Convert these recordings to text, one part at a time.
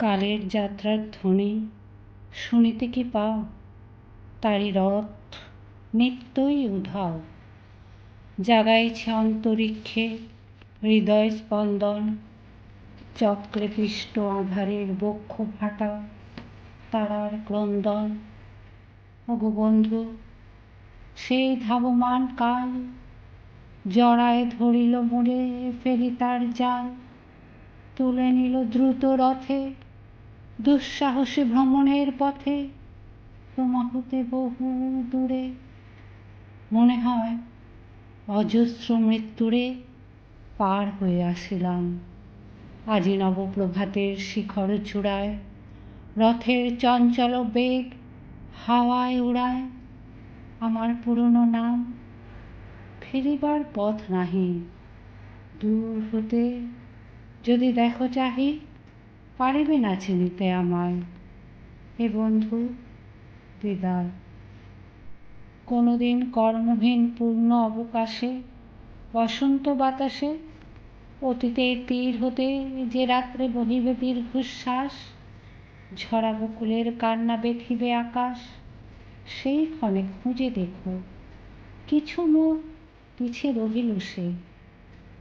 কালের যাত্রার ধ্বনি শুনিতে কি পাও? তারি রথ নিত্যই উধাও। জাগাইছে অন্তরিক্ষে হৃদয় স্পন্দন। চক্রে পিষ্ট আঁধারের বক্ষ ফাটা তারার ক্রন্দন। ওগো বন্ধু, সেই ধাবমান কাল জড়ায় ধরিল মোরে, ফেলি তার জাল। তুলে নিল দ্রুত রথে দুঃসাহসী ভ্রমণের পথে। তোমা হতে বহু দূরে মনে হয় অজস্র মৃত্যুরে পার হয়ে আসিলাম। আজি নবপ্রভাতের শিখর চূড়ায় রথের চঞ্চল বেগ হাওয়ায় উড়ায় আমার পুরনো নাম। ফিরিবার পথ নাহি, দূর হতে যদি দেখো চাহি পারিবে না চিনিতে আমায়। হে বন্ধু, বিদায়। কোনোদিন কর্মহীন পূর্ণ অবকাশে বসন্ত বাতাসে অতীতের তীর হতে যে রাত্রে বহিবে দীর্ঘশ্বাস, ঝরা বকুলের কান্না বেঁধিবে আকাশ। সেই ক্ষণে খুঁজে দেখো কিছু মোর পিছে রহিল সে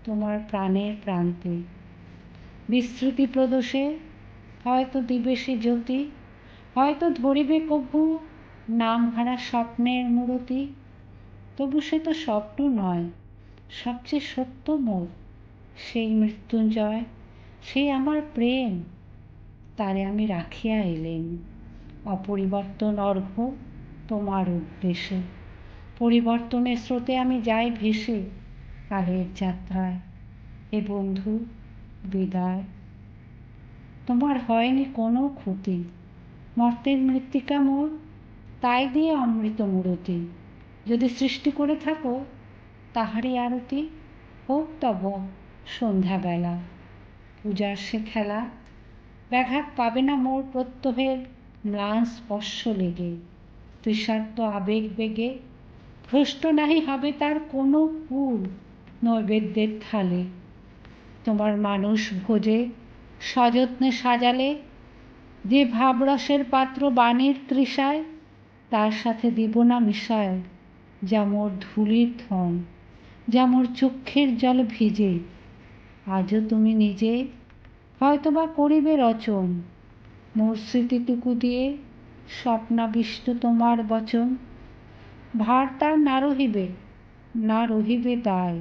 তোমার প্রাণের প্রান্তে। বিস্মৃতি প্রদোষে হয়তো দিবে সে জ্যোতি, হয়তো ধরিবে কভু নামহারা স্বপ্নের মূরতি। তবু সে তো স্বপ্ন নয়, সবচেয়ে সত্য মোর সেই মৃত্যুঞ্জয়, সেই আমার প্রেম। তারে আমি রাখিয়া এলেম অপরিবর্তন অর্ঘ্য তোমার উদ্দেশে। পরিবর্তনের স্রোতে আমি যাই ভেসে কালের যাত্রায়। হে বন্ধু, বিদায়। তোমার হয়নি কোনো ক্ষতি, মর্তের মৃত্তিকা মোর তাই দিয়ে অমৃত মূরতি। যদি সৃষ্টি করে থাকো তাহারই আরতি হোক তব সন্ধ্যাবেলা। পূজার সে খেলা ব্যাঘাত পাবে না মোর প্রত্যহের ম্লান স্পর্শ লেগে। তৃষার্ত আবেগ বেগে ভ্রষ্ট নাহি হবে তার কোনো ফুল নৈবেদ্যের থালে। তোমার মানুষ ভোজে সযত্নে সাজালে যে ভাবরসের পাত্র বাণীর তৃষায়, তার সাথে দিব না মিশায় যা মোর ধূলির ধন, যা মোর চক্ষের জল ভিজে। আজও তুমি নিজে হয়তোবা করিবে রচন মোর স্মৃতিটুকু দিয়ে স্বপ্নাবিষ্ট তোমার বচন। ভার তার না রহিবে, না রহিবে দায়।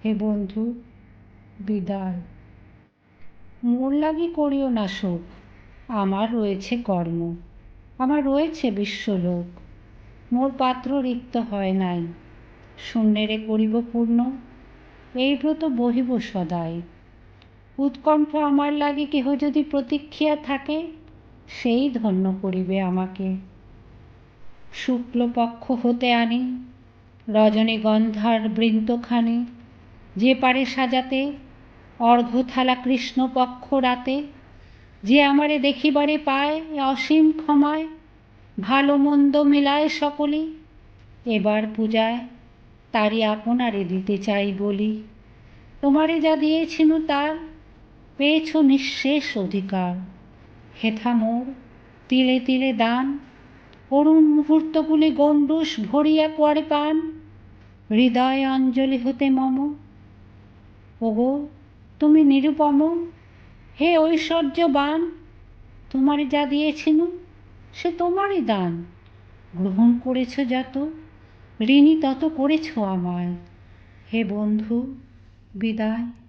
হে বন্ধু, বিদায়। মোর লাগি করিও না শোক, আমার রয়েছে কর্ম, আমার রয়েছে বিশ্বলোক। মোর পাত্র রিক্ত হয় নাই, শূন্যেরে করিব পূর্ণ, এই ব্রত বহিব সদাই। উৎকণ্ঠ আমার লাগি কেহ যদি প্রতীক্ষিয়া থাকে, সেই ধন্য করিবে আমাকে। শুক্লপক্ষ হতে আনি রজনীগন্ধার বৃন্তখানি, যে পারে সাজাতে অর্ঘ্যথালা কৃষ্ণপক্ষ রাতে। যে আমারে দেখিবারে পায় অসীম ক্ষমায়, ভালো মন্দ মিলায় সকলি। এবার পূজায় তারি আপনারে দিতে চাই বলি। তোমারে যা দিয়েছিনু তার পেয়েছ নিঃশেষ অধিকার। হেথা মোর তিলে তিলে দান, করুণ মুহূর্তগুলি গণ্ডূষ ভরিয়া করে পান। হৃদয় অঞ্জলি হতে মম। ওগো তুমি নিরুপম, হে ঐশ্বর্যবান। তোমারে যা দিয়েছিনু সে তোমারই দান। গ্রহণ করেছ যত, ঋণী তত করেছ আমায়। হে বন্ধু, বিদায়।